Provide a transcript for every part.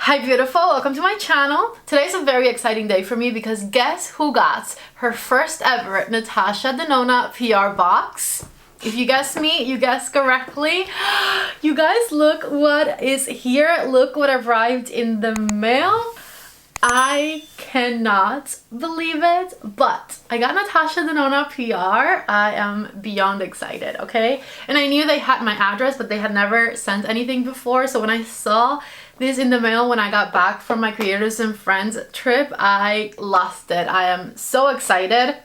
Hi beautiful, welcome to my channel. Today's a very exciting day for me because guess who got her first ever Natasha Denona PR box? If you guessed me, you guessed correctly. You guys, look what is here. Look what arrived in the mail. I cannot believe it, but I got Natasha Denona PR. I am beyond excited, okay? And I knew they had my address, but they had never sent anything before. So when I saw this in the mail when I got back from my Creators and Friends trip, I lost it. I am so excited.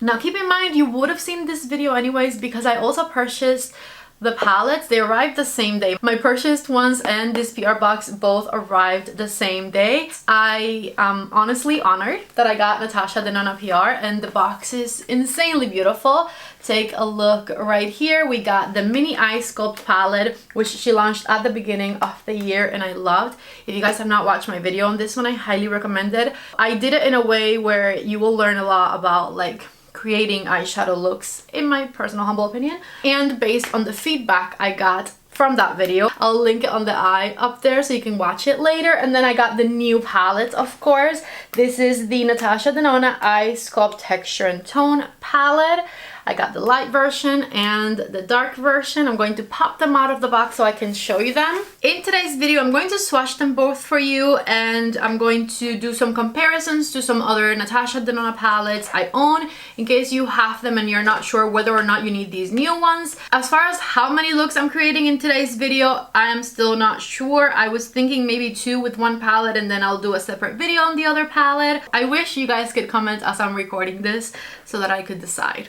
Now keep in mind, you would have seen this video anyways because I also purchased the palettes. They arrived the same day. My purchased ones and this PR box both arrived the same day. I am honestly honored that I got Natasha Denona PR, and the box is insanely beautiful. Take a look right here. We got the mini eye sculpt palette, which she launched at the beginning of the year and I loved. If you guys have not watched my video on this one, I highly recommend it. I did it in a way where you will learn a lot about like creating eyeshadow looks, in my personal humble opinion, and based on the feedback I got from that video. I'll link it on the eye up there so you can watch it later. And then I got the new palette, of course. This is the Natasha Denona Eye Sculpt Texture and Tone palette. I got the light version and the dark version. I'm going to pop them out of the box so I can show you them. In today's video, I'm going to swatch them both for you, and I'm going to do some comparisons to some other Natasha Denona palettes I own in case you have them and you're not sure whether or not you need these new ones. As far as how many looks I'm creating in today's video, I am still not sure. I was thinking maybe 2 with one palette and then I'll do a separate video on the other palette. I wish you guys could comment as I'm recording this so that I could decide.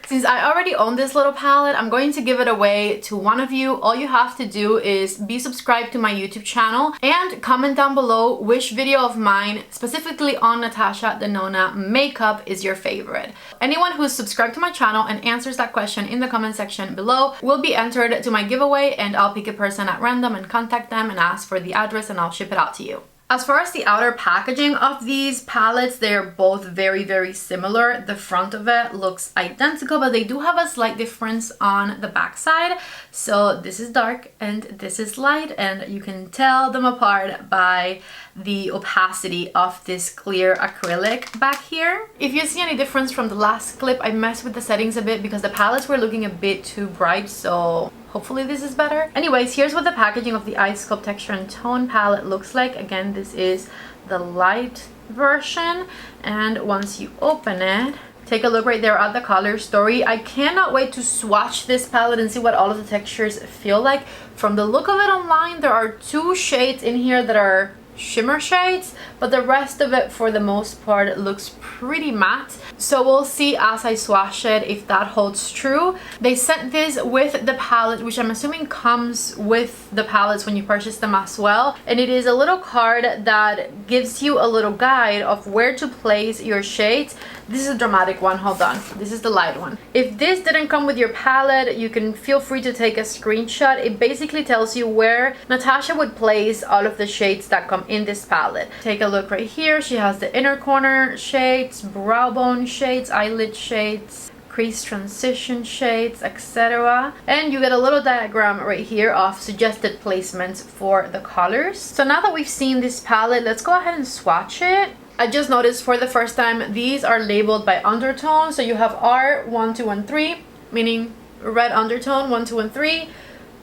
Since I already own this little palette, I'm going to give it away to one of you. All you have to do is be subscribed to my YouTube channel and comment down below which video of mine, specifically on Natasha Denona makeup, is your favorite. Anyone who's subscribed to my channel and answers that question in the comment section below will be entered to my giveaway, and I'll pick a person at random and contact them and ask for the address and I'll ship it out to you. As far as the outer packaging of these palettes, they're both very similar. The front of it looks identical, but they do have a slight difference on the back side. So this is dark and this is light, and you can tell them apart by the opacity of this clear acrylic back here. If you see any difference from the last clip, I messed with the settings a bit because the palettes were looking a bit too bright, so hopefully this is better. Anyways, here's what the packaging of the Eye Sculpt Texture and Tone palette looks like. Again, this is the light version, and once you open it, take a look right there at the color story. I cannot wait to swatch this palette and see what all of the textures feel like. From the look of it online, there are 2 shades in here that are shimmer shades, but the rest of it for the most part looks pretty matte. So we'll see as I swatch it if that holds true. They sent this with the palette, which I'm assuming comes with the palettes when you purchase them as well, and it is a little card that gives you a little guide of where to place your shades. This is a dramatic one, hold on, this is the light one. If this didn't come with your palette, you can feel free to take a screenshot. It basically tells you where Natasha would place all of the shades that come in this palette. Take a look right here. She has the inner corner shades, brow bone shades, eyelid shades, crease transition shades, etc. And you get a little diagram right here of suggested placements for the colors. So now that we've seen this palette, let's go ahead and swatch it. I just noticed for the first time these are labeled by undertone. So you have R 1, 2, and 3, meaning red undertone 1, 2, and 3,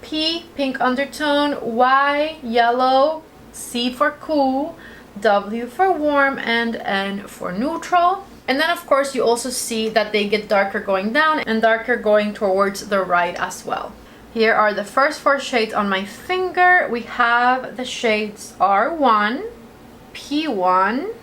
P pink undertone, Y yellow, C for cool, W for warm, and N for neutral. And then of course you also see that they get darker going down and darker going towards the right as well. Here are the first 4 shades on my finger. We have the shades R1, P1,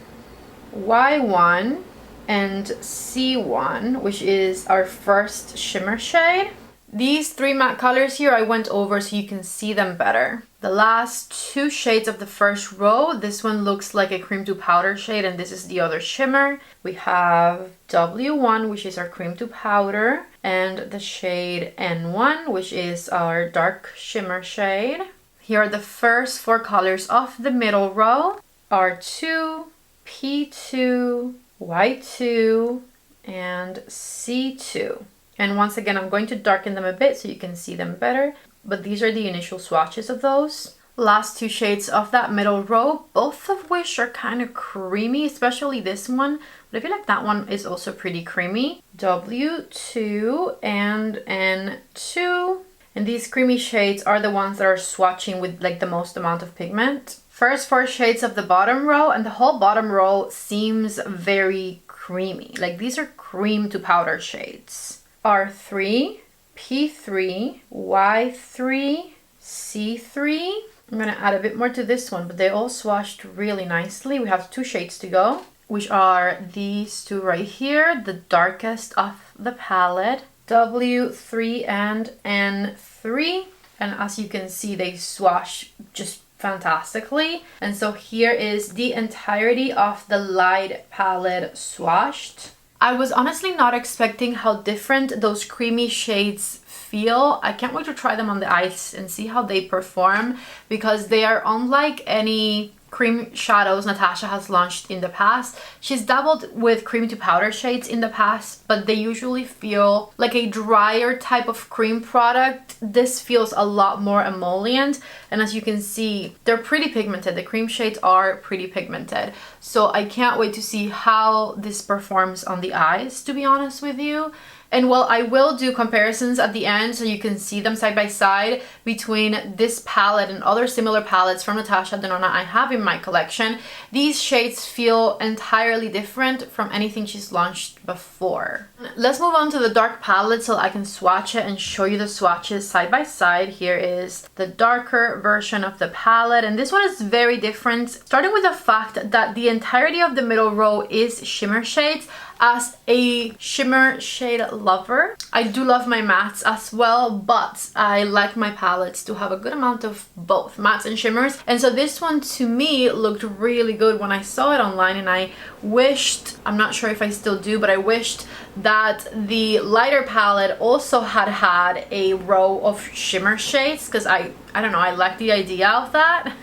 Y1, and C1, which is our first shimmer shade. These 3 matte colors here I went over so you can see them better. The last 2 shades of the first row, this one looks like a cream to powder shade and this is the other shimmer. We have W1, which is our cream to powder, and the shade N1, which is our dark shimmer shade. Here are the first 4 colors of the middle row: R2, P2, Y2, and C2. And once again, I'm going to darken them a bit so you can see them better. But these are the initial swatches of those. Last two shades of that middle row, both of which are kind of creamy, especially this one. But I feel like that one is also pretty creamy. W2 and N2. And these creamy shades are the ones that are swatching with like the most amount of pigment. First 4 shades of the bottom row, and the whole bottom row seems very creamy. Like these are cream to powder shades. R3, P3, Y3, C3. I'm gonna add a bit more to this one, but they all swatched really nicely. We have 2 shades to go, which are these 2 right here, the darkest of the palette, W3 and N3. And as you can see, they swatch just fantastically. And so here is the entirety of the light palette swatched. I was honestly not expecting how different those creamy shades feel. I can't wait to try them on the eyes and see how they perform, because they are unlike any cream shadows Natasha has launched in the past. She's dabbled with cream to powder shades in the past, but they usually feel like a drier type of cream product. This feels a lot more emollient, and as you can see, they're pretty pigmented. The cream shades are pretty pigmented. So I can't wait to see how this performs on the eyes, to be honest with you. And well, I will do comparisons at the end so you can see them side by side between this palette and other similar palettes from Natasha Denona I have in my collection. These shades feel entirely different from anything she's launched before. Let's move on to the dark palette so I can swatch it and show you the swatches side by side. Here is the darker version of the palette, and this one is very different, starting with the fact that the entirety of the middle row is shimmer shades. As a shimmer shade lover, I do love my mattes as well, but I like my palettes to have a good amount of both mattes and shimmers. And so this one to me looked really good when I saw it online, and I wished, I'm not sure if I still do, but I wished that the lighter palette also had a row of shimmer shades, because I don't know, I like the idea of that.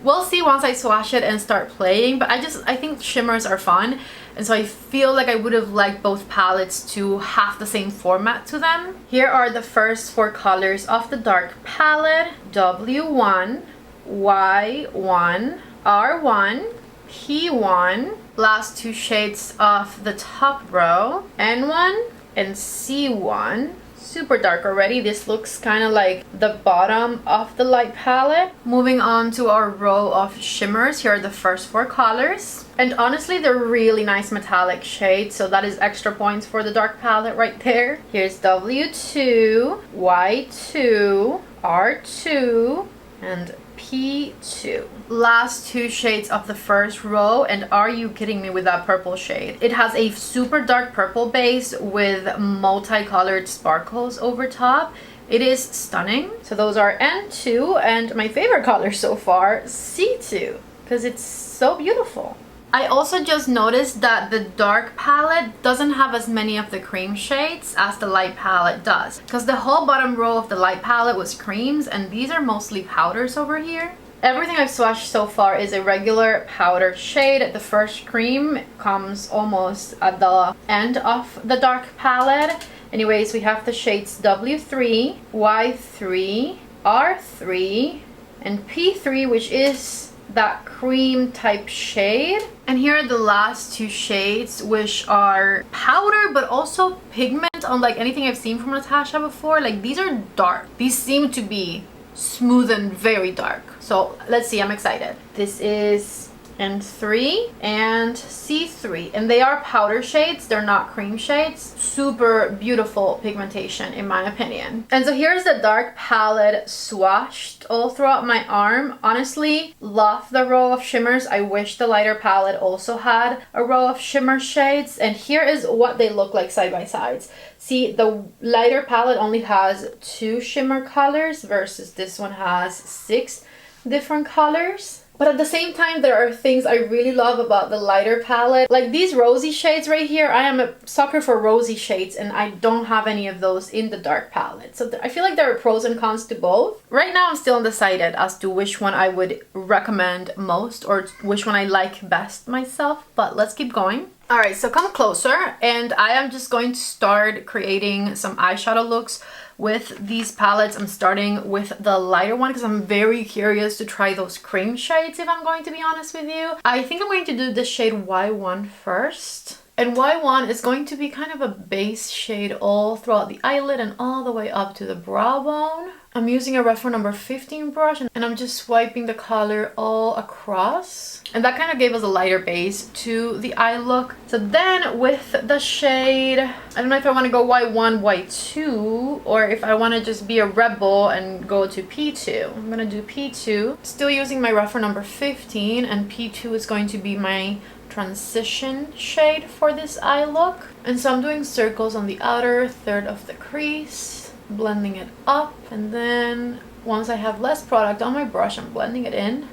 We'll see once I swatch it and start playing, but I think shimmers are fun. And so I feel like I would have liked both palettes to have the same format to them. Here are the first 4 colors of the dark palette. W1, Y1, R1, P1. Last 2 shades of the top row, N1 and C1. Super dark already. This looks kind of like the bottom of the light palette. Moving on to our row of shimmers. Here are the first 4 colors, and honestly they're really nice metallic shades, so that is extra points for the dark palette right there. Here's W2, Y2, R2, and P2. Last 2 shades of the first row, and are you kidding me with that purple shade? It has a super dark purple base with multicolored sparkles over top. It is stunning. So those are N2, and my favorite color so far, C2, because it's so beautiful. I also just noticed that the dark palette doesn't have as many of the cream shades as the light palette does, because the whole bottom row of the light palette was creams, and these are mostly powders over here. Everything I've swatched so far is a regular powder shade. The first cream comes almost at the end of the dark palette. Anyways, we have the shades W3, Y3, R3, and P3, which is that cream type shade. And here are the last 2 shades, which are powder but also pigment, unlike anything I've seen from Natasha before. Like, these are dark. These seem to be smooth and very dark. So let's see, I'm excited. This is N3 and C3, and they are powder shades, they're not cream shades. Super beautiful pigmentation in my opinion. And so here's the dark palette swatched all throughout my arm. Honestly, love the row of shimmers. I wish the lighter palette also had a row of shimmer shades, and here is what they look like side by side. See, the lighter palette only has 2 shimmer colors versus this one has 6 different colors. But at the same time, there are things I really love about the lighter palette. Like these rosy shades right here. I am a sucker for rosy shades, and I don't have any of those in the dark palette. So I feel like there are pros and cons to both. Right now, I'm still undecided as to which one I would recommend most or which one I like best myself. But let's keep going. Alright, so come closer, and I am just going to start creating some eyeshadow looks with these palettes, I'm starting with the lighter one because I'm very curious to try those cream shades, if I'm going to be honest with you. I think I'm going to do the shade Y1 first. And Y1 is going to be kind of a base shade all throughout the eyelid and all the way up to the brow bone. I'm using a reference number 15 brush and I'm just swiping the color all across. And that kind of gave us a lighter base to the eye look. So then with the shade, I don't know if I want to go Y1, Y2, or if I want to just be a rebel and go to P2. I'm going to do P2. Still using my reference number 15, and P2 is going to be my transition shade for this eye look. And so I'm doing circles on the outer third of the crease, blending it up, and then once I have less product on my brush, I'm blending it in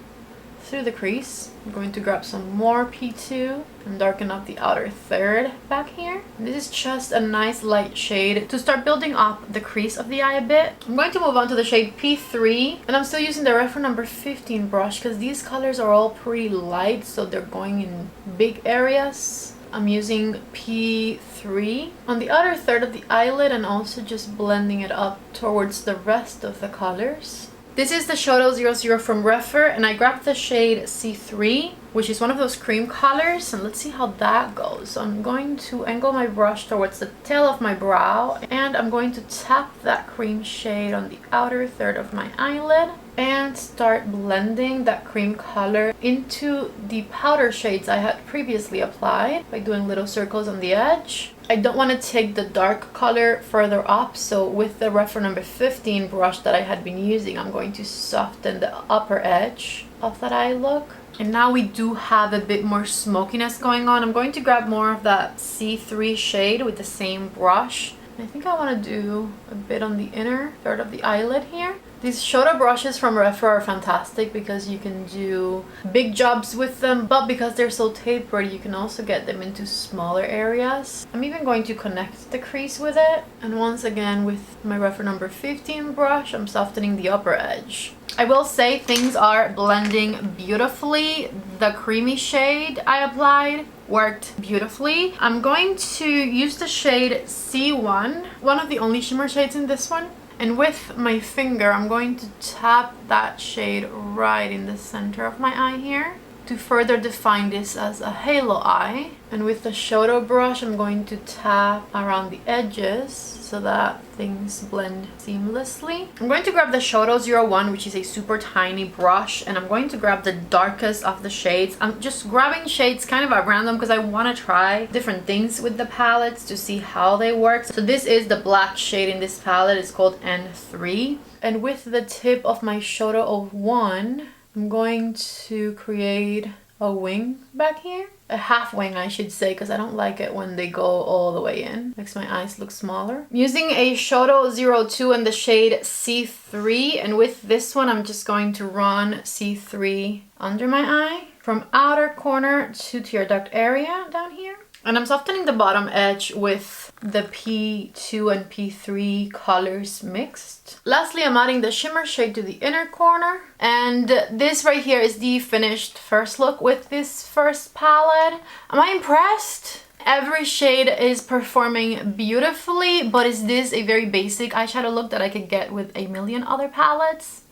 through the crease. I'm going to grab some more P2 and darken up the outer third back here. And this is just a nice light shade to start building up the crease of the eye a bit. I'm going to move on to the shade P3, and I'm still using the reference number 15 brush because these colors are all pretty light, so they're going in big areas. I'm using P3 on the outer third of the eyelid and also just blending it up towards the rest of the colors. This is the Eyeshadow 00 from Refer, and I grabbed the shade C3, which is one of those cream colors, and let's see how that goes. So I'm going to angle my brush towards the tail of my brow, and I'm going to tap that cream shade on the outer third of my eyelid and start blending that cream color into the powder shades I had previously applied by doing little circles on the edge. I don't want to take the dark color further up, so with the reference number 15 brush that I had been using, I'm going to soften the upper edge of that eye look. And now we do have a bit more smokiness going on. I'm going to grab more of that C3 shade with the same brush. I think I want to do a bit on the inner third of the eyelid here. These shoulder brushes from Refer are fantastic because you can do big jobs with them, but because they're so tapered, you can also get them into smaller areas. I'm even going to connect the crease with it. And once again, with my Refer number 15 brush, I'm softening the upper edge. I will say things are blending beautifully. The creamy shade I applied worked beautifully. I'm going to use the shade C1, one of the only shimmer shades in this one. And with my finger, I'm going to tap that shade right in the center of my eye here to further define this as a halo eye. And with the shadow brush, I'm going to tap around the edges so that things blend seamlessly. I'm going to grab the Eyeshadow 01, which is a super tiny brush, and I'm going to grab the darkest of the shades. I'm just grabbing shades kind of at random because I want to try different things with the palettes to see how they work. So this is the black shade in this palette. It's called N3. And with the tip of my Eyeshadow 01, I'm going to create a wing back here. A half wing, I should say, because I don't like it when they go all the way in. Makes my eyes look smaller. I'm using a Eyeshadow 02 in the shade C3, and with this one I'm just going to run C3 under my eye from outer corner to tear duct area down here. And I'm softening the bottom edge with the P2 and P3 colors mixed. Lastly, I'm adding the shimmer shade to the inner corner. And this right here is the finished first look with this first palette. Am I impressed? Every shade is performing beautifully, but is this a very basic eyeshadow look that I could get with a million other palettes?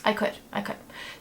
I could.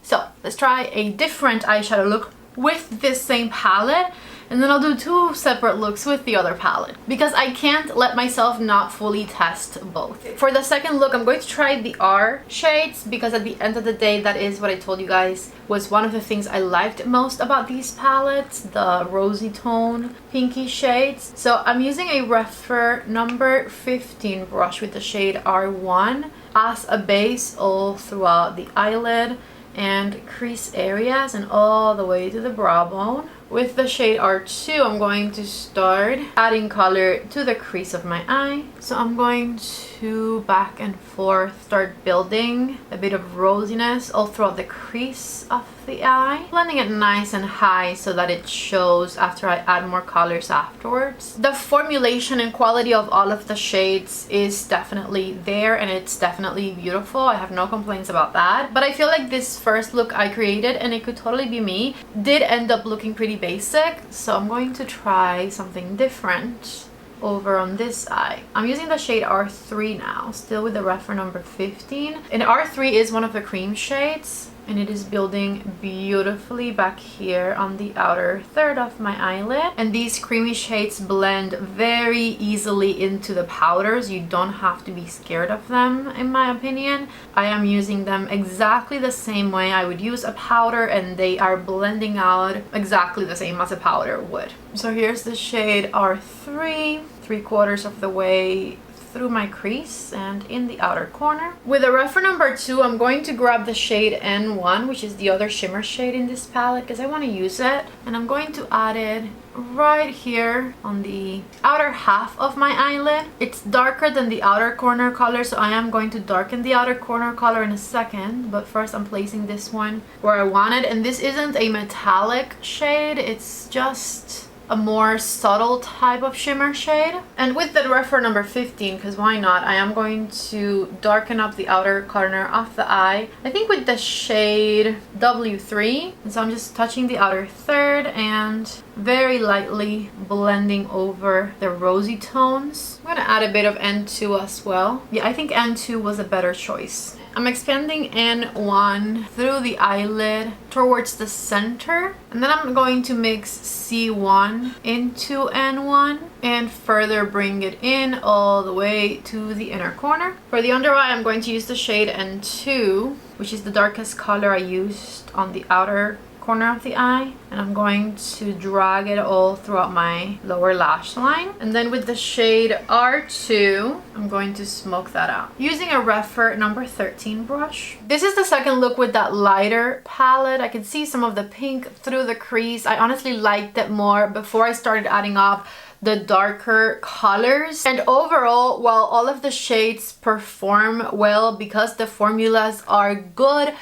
So let's try a different eyeshadow look with this same palette, and then I'll do two separate looks with the other palette because I can't let myself not fully test both. For the second look, I'm going to try the R shades because at the end of the day, that is what I told you guys was one of the things I liked most about these palettes, the rosy tone pinky shades. So I'm using a Refer number 15 brush with the shade R1 as a base all throughout the eyelid and crease areas and all the way to the brow bone. With the shade R2, I'm going to start adding color to the crease of my eye. So I'm going to back and forth start building a bit of rosiness all throughout the crease of the eye, blending it nice and high so that it shows after I add more colors afterwards. The formulation and quality of all of the shades is definitely there and it's definitely beautiful. I have no complaints about that. But I feel like this first look I created, and it could totally be me, did end up looking pretty basic. So I'm going to try something different over on this eye. I'm using the shade R3 now, still with the reference number 15. And R3 is one of the cream shades, and it is building beautifully back here on the outer third of my eyelid. And these creamy shades blend very easily into the powders. You don't have to be scared of them, in my opinion. I am using them exactly the same way I would use a powder, and they are blending out exactly the same as a powder would. So here's the shade R3, 3/4 of the way through my crease and in the outer corner. With the reference number 2, I'm going to grab the shade N1, which is the other shimmer shade in this palette, because I want to use it. And I'm going to add it right here on the outer half of my eyelid. It's darker than the outer corner color, so I am going to darken the outer corner color in a second. But first I'm placing this one where I want it. And this isn't a metallic shade, it's just a more subtle type of shimmer shade. And with the reference number 15, because why not, I am going to darken up the outer corner of the eye, I think with the shade W3. And so I'm just touching the outer third and very lightly blending over the rosy tones. I'm gonna add a bit of N2 as well. Yeah, I think N2 was a better choice. I'm expanding N1 through the eyelid towards the center, and then I'm going to mix C1 into N1 and further bring it in all the way to the inner corner. For the under eye, I'm going to use the shade N2, which is the darkest color I used on the outer corner of the eye, and I'm going to drag it all throughout my lower lash line. And then with the shade R2, I'm going to smoke that out using a reference number 13 brush. This is the second look with that lighter palette. I can see some of the pink through the crease. I honestly liked it more before I started adding up the darker colors. And overall, while all of the shades perform well because the formulas are good,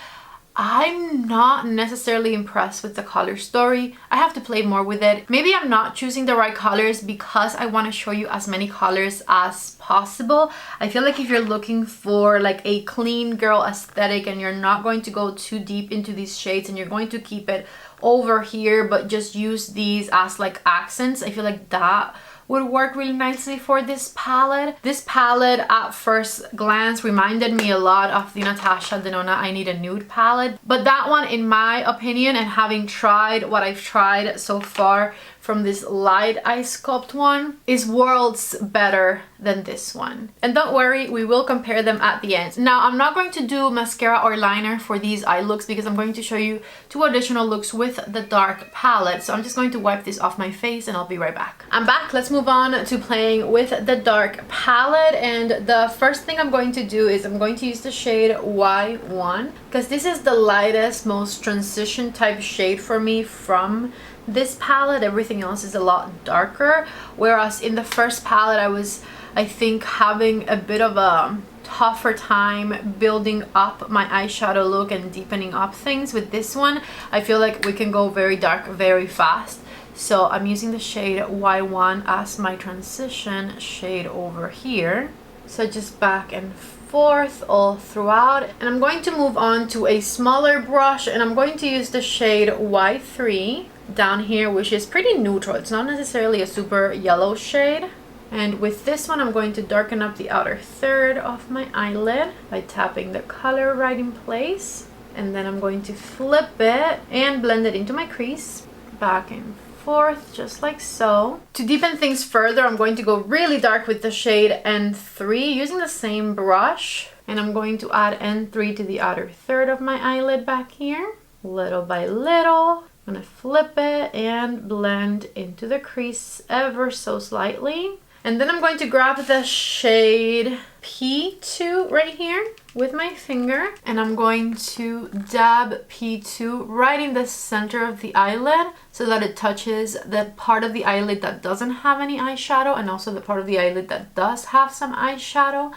I'm not necessarily impressed with the color story. I have to play more with it. Maybe I'm not choosing the right colors because I want to show you as many colors as possible. I feel like if you're looking for like a clean girl aesthetic and you're not going to go too deep into these shades and you're going to keep it over here but just use these as like accents, I feel like that would work really nicely for this palette. This palette at first glance reminded me a lot of the Natasha Denona I Need a Nude palette, but that one, in my opinion, and having tried what I've tried so far from this light eye sculpt one, is worlds better than this one. And don't worry, we will compare them at the end. Now, I'm not going to do mascara or liner for these eye looks because I'm going to show you 2 additional looks with the dark palette. So I'm just going to wipe this off my face and I'll be right back. I'm back. Let's move on to playing with the dark palette. And the first thing I'm going to do is I'm going to use the shade Y1 because this is the lightest, most transition type shade for me from this palette. Everything else is a lot darker, whereas in the first palette I was, I think, having a bit of a tougher time building up my eyeshadow look and deepening up things. With this one, I feel like we can go very dark very fast. So I'm using the shade Y1 as my transition shade over here. So just back and forth all throughout. And I'm going to move on to a smaller brush and I'm going to use the shade Y3 down here, which is pretty neutral. It's not necessarily a super yellow shade. And with this one, I'm going to darken up the outer third of my eyelid by tapping the color right in place. And then I'm going to flip it and blend it into my crease, back and forth, just like so. To deepen things further, I'm going to go really dark with the shade N3 using the same brush. And I'm going to add N3 to the outer third of my eyelid back here, little by little. I'm gonna flip it and blend into the crease ever so slightly. And then I'm going to grab the shade P2 right here with my finger. And I'm going to dab P2 right in the center of the eyelid so that it touches the part of the eyelid that doesn't have any eyeshadow and also the part of the eyelid that does have some eyeshadow.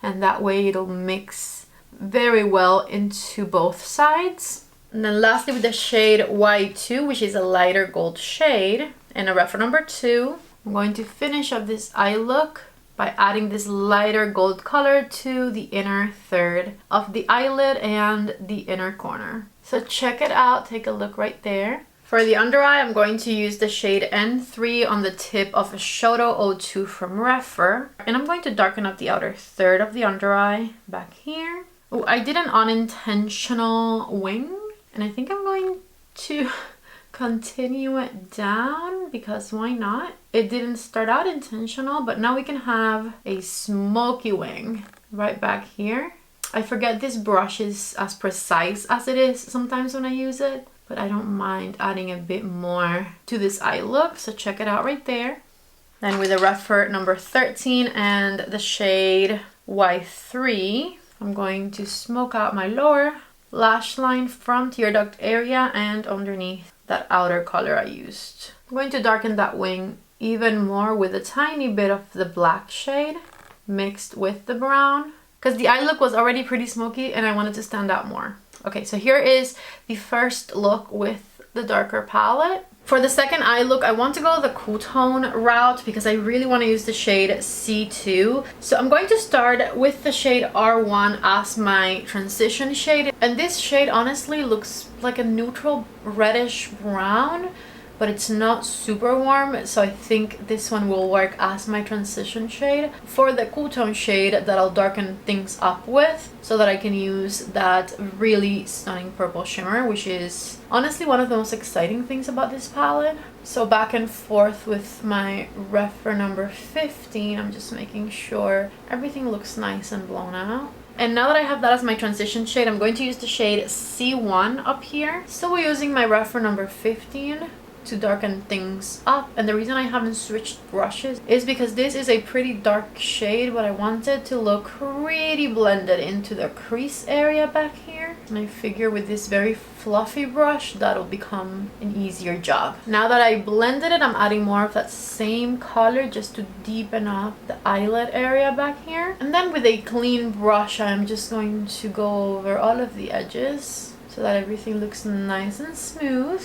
And that way it'll mix very well into both sides. And then lastly with the shade Y2, which is a lighter gold shade, and a reference number 2, I'm going to finish up this eye look by adding this lighter gold color to the inner third of the eyelid and the inner corner. So check it out, take a look right there. For the under eye, I'm going to use the shade N3 on the tip of a Eyeshadow 02 from Refer. And I'm going to darken up the outer third of the under eye back here. Oh, I did an unintentional wing. And I think I'm going to continue it down because why not? It didn't start out intentional, but now we can have a smoky wing right back here. I forget this brush is as precise as it is sometimes when I use it, but I don't mind adding a bit more to this eye look, so check it out right there. Then with the Refer number 13 and the shade Y3, I'm going to smoke out my lower lash line from tear duct area and underneath that outer color I used. I'm going to darken that wing even more with a tiny bit of the black shade mixed with the brown because the eye look was already pretty smoky and I wanted to stand out more. Okay, so here is the first look with the darker palette. For the second eye look, I want to go the cool tone route because I really want to use the shade C2. So I'm going to start with the shade R1 as my transition shade. And this shade honestly looks like a neutral reddish brown, but it's not super warm. So I think this one will work as my transition shade for the cool tone shade that I'll darken things up with so that I can use that really stunning purple shimmer, which is honestly one of the most exciting things about this palette. So back and forth with my Refer number 15, I'm just making sure everything looks nice and blown out. And now that I have that as my transition shade, I'm going to use the shade C1 up here. So we're using my Refer number 15 to darken things up, and the reason I haven't switched brushes is because this is a pretty dark shade, but I want it to look pretty blended into the crease area back here, and I figure with this very fluffy brush that'll become an easier job. Now that I blended it, I'm adding more of that same color just to deepen up the eyelid area back here, and then with a clean brush I'm just going to go over all of the edges so that everything looks nice and smooth.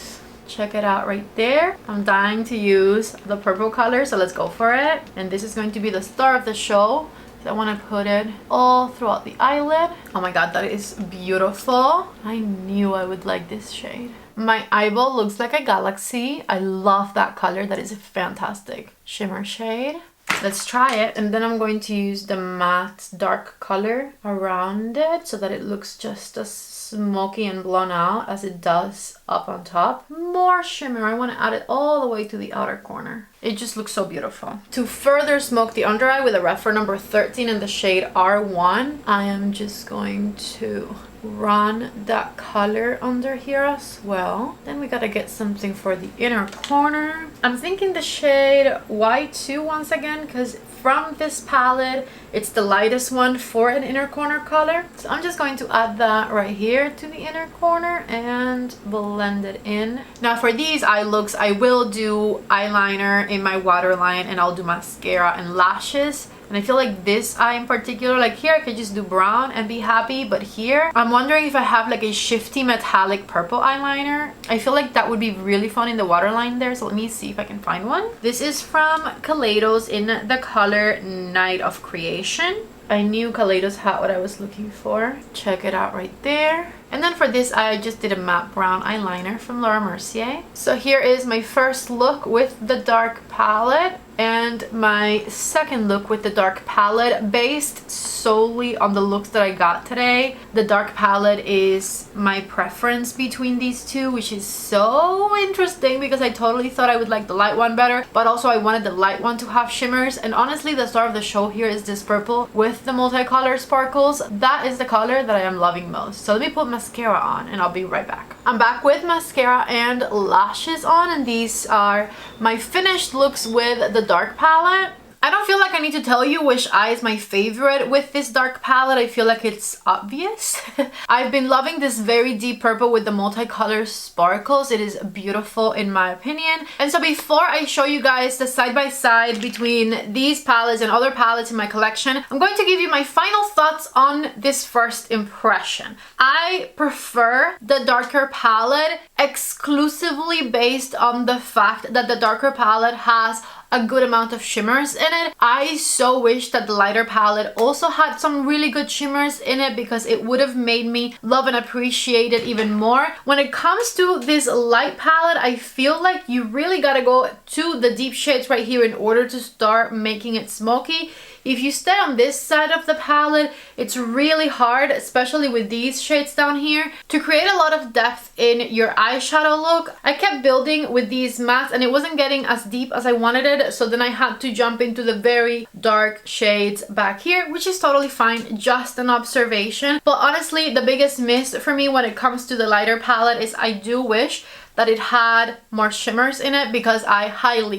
Check it out right there. I'm dying to use the purple color, so let's go for it. And this is going to be the star of the show. So I want to put it all throughout the eyelid. Oh my god, that is beautiful. I knew I would like this shade. My eyeball looks like a galaxy. I love that color. That is a fantastic shimmer shade. Let's try it, and then I'm going to use the matte dark color around it so that it looks just as smoky and blown out as it does up on top. More shimmer. I want to add it all the way to the outer corner. It just looks so beautiful. To further smoke the under eye with a Refer number 13 in the shade R1, I am just going to run that color under here as well. Then we gotta get something for the inner corner. I'm thinking the shade Y2 once again, because from this palette it's the lightest one for an inner corner color. So I'm just going to add that right here to the inner corner and blend it in. Now for these eye looks, I will do eyeliner in my waterline and I'll do mascara and lashes. And I feel like this eye in particular, like here I could just do brown and be happy, but here I'm wondering if I have like a shifty metallic purple eyeliner. I feel like that would be really fun in the waterline there, so let me see if I can find one. This is from Kaleidos in the color Night of Creation. I knew Kaleidos had what I was looking for. Check it out right there. And then for this eye, I just did a matte brown eyeliner from Laura Mercier. So here is my first look with the dark palette and my second look with the dark palette based solely on the looks that I got today. The dark palette is my preference between these two, which is so interesting because I totally thought I would like the light one better, but also I wanted the light one to have shimmers. And honestly, the star of the show here is this purple with the multicolor sparkles. That is the color that I am loving most. So let me put mascara on and I'll be right back. I'm back with mascara and lashes on, and these are my finished looks with the dark palette. I don't feel like I need to tell you which eye is my favorite with this dark palette. I feel like it's obvious. I've been loving this very deep purple with the multicolor sparkles. It is beautiful in my opinion. And so before I show you guys the side-by-side between these palettes and other palettes in my collection, I'm going to give you my final thoughts on this first impression. I prefer the darker palette exclusively based on the fact that the darker palette has a good amount of shimmers in it. I so wish that the lighter palette also had some really good shimmers in it, because it would have made me love and appreciate it even more. When it comes to this light palette, I feel like you really gotta go to the deep shades right here in order to start making it smoky. If you stay on this side of the palette, it's really hard, especially with these shades down here, to create a lot of depth in your eyeshadow look. I kept building with these mattes and it wasn't getting as deep as I wanted it, so then I had to jump into the very dark shades back here, which is totally fine, just an observation. But honestly, the biggest miss for me when it comes to the lighter palette is I do wish that it had more shimmers in it, because I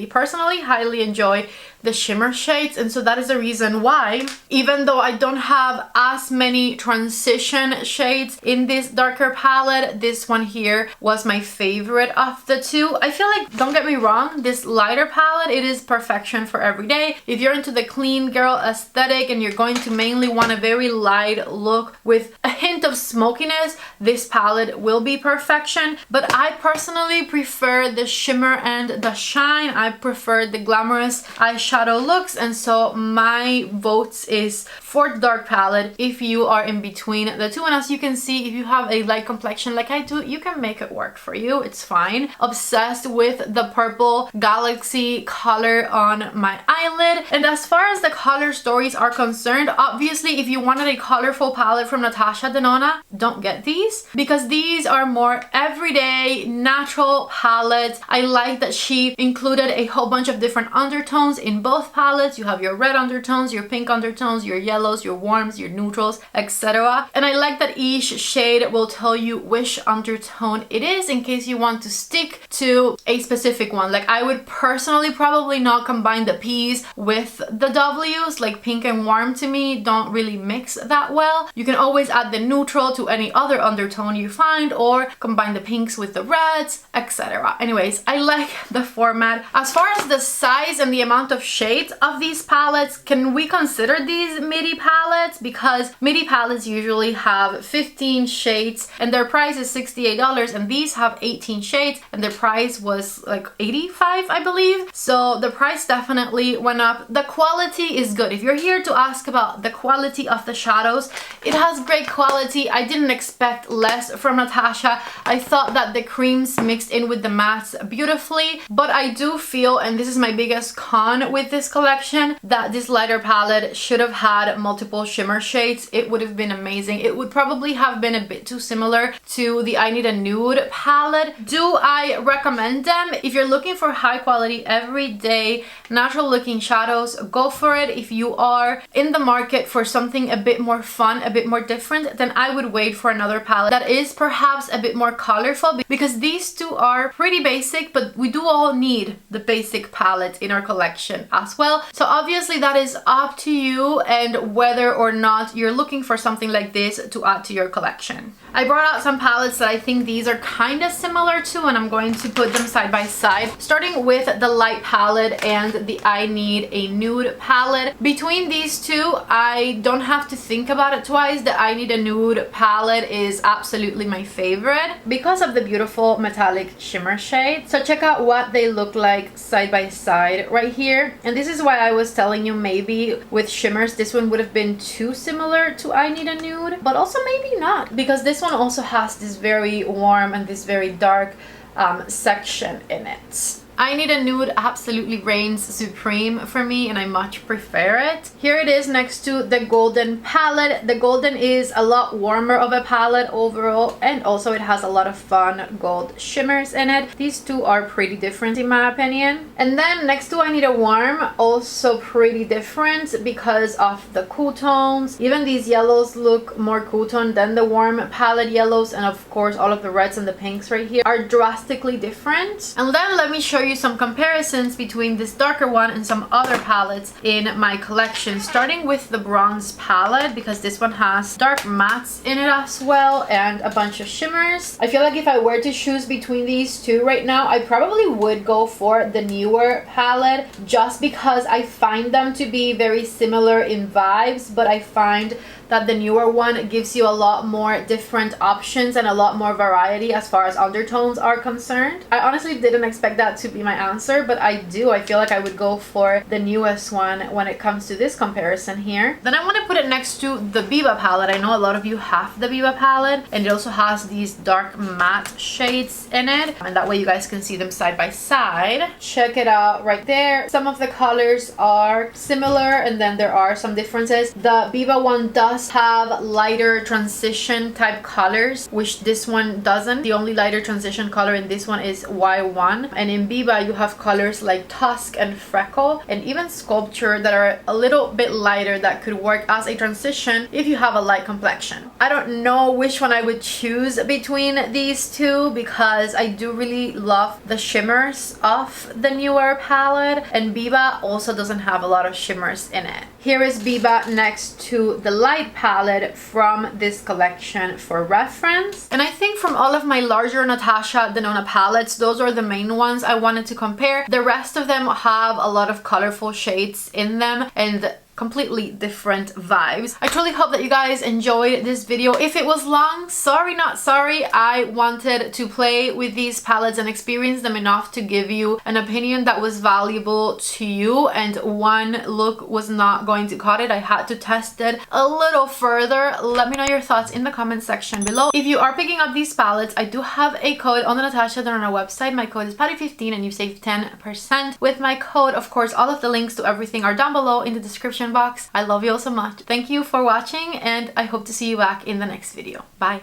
personally highly enjoy the shimmer shades, and so that is the reason why, even though I don't have as many transition shades in this darker palette, this one here was my favorite of the two. I feel like, don't get me wrong, this lighter palette, it is perfection for every day. If you're into the clean girl aesthetic and you're going to mainly want a very light look with a hint of smokiness, this palette will be perfection. But I personally prefer the shimmer and the shine. I prefer the glamorous eyeshadow looks, and so my votes is for the dark palette if you are in between the two. And as you can see, if you have a light complexion like I do, you can make it work for you. It's fine. Obsessed with the purple galaxy color on my eyelid. And as far as the color stories are concerned, obviously if you wanted a colorful palette from Natasha Denona, don't get these, because these are more everyday natural palettes. I like that she included a whole bunch of different undertones in both palettes. You have your red undertones, your pink undertones, your yellows, your warms, your neutrals, etc. And I like that each shade will tell you which undertone it is, in case you want to stick to a specific one. Like, I would personally probably not combine the P's with the W's. Like, pink and warm to me don't really mix that well. You can always add the neutral to any other undertone you find, or combine the pinks with the reds, etc. Anyways, I like the format. As far as the size and the amount of shades of these palettes, can we consider these midi palettes? Because midi palettes usually have 15 shades and their price is $68, and these have 18 shades and their price was like $85, I believe. So the price definitely went up. The quality is good. If you're here to ask about the quality of the shadows, it has great quality. I didn't expect less from Natasha. I thought that the creams mixed in with the mattes beautifully, but I do feel, and this is my biggest con with this collection, that this lighter palette should have had multiple shimmer shades. It would have been amazing. It would probably have been a bit too similar to the I Need a Nude palette. Do I recommend them? If you're looking for high quality, everyday, natural looking shadows, go for it. If you are in the market for something a bit more fun, a bit more different, then I would wait for another palette that is perhaps a bit more colorful, because these two are pretty basic, but we do all need the basic palette in our collection as well. So obviously that is up to you and whether or not you're looking for something like this to add to your collection. I brought out some palettes that I think these are kind of similar to, and I'm going to put them side by side, starting with the light palette and the I Need a Nude palette. Between these two, I don't have to think about it twice. The I Need a Nude palette is absolutely my favorite because of the beautiful metallic shimmer shade. So check out what they look like side by side right here. And this is why I was telling you maybe with shimmers this one would have been too similar to I Need a Nude, but also maybe not, because this one also has this very warm and this very dark section in it. I Need a Nude absolutely reigns supreme for me, and I much prefer it. Here it is next to the golden palette. The golden is a lot warmer of a palette overall, and also it has a lot of fun gold shimmers in it. These two are pretty different in my opinion. And then next to I Need a Warm, also pretty different because of the cool tones. Even these yellows look more cool tone than the warm palette yellows, and of course all of the reds and the pinks right here are drastically different. And then let me show you some comparisons between this darker one and some other palettes in my collection, starting with the bronze palette, because this one has dark mattes in it as well and a bunch of shimmers. I feel like if I were to choose between these two right now, I probably would go for the newer palette, just because I find them to be very similar in vibes, but I find that the newer one gives you a lot more different options and a lot more variety as far as undertones are concerned. I honestly didn't expect that to be my answer, but I do. I feel like I would go for the newest one when it comes to this comparison here. Then I want to put it next to the Biba palette. I know a lot of you have the Biba palette, and it also has these dark matte shades in it, and that way you guys can see them side by side. Check it out right there. Some of the colors are similar, and then there are some differences. The Biba one does have lighter transition type colors, which this one doesn't. The only lighter transition color in this one is Y1, and in Biba you have colors like Tusk and Freckle and even Sculpture that are a little bit lighter that could work as a transition if you have a light complexion. I don't know which one I would choose between these two because I do really love the shimmers of the newer palette, and Biba also doesn't have a lot of shimmers in it. Here is Biba next to the light palette from this collection for reference. And I think from all of my larger Natasha Denona palettes, those are the main ones I wanted to compare. The rest of them have a lot of colorful shades in them and completely different vibes. I truly hope that you guys enjoyed this video. If it was long, sorry not sorry. I wanted to play with these palettes and experience them enough to give you an opinion that was valuable to you, and one look was not going to cut it. I had to test it a little further. Let me know your thoughts in the comment section below. If you are picking up these palettes, I do have a code on the Natasha Denona website. My code is PATTY15 and you save 10% with my code. Of course, all of the links to everything are down below in the description box. I love you all so much. Thank you for watching, and I hope to see you back in the next video. Bye.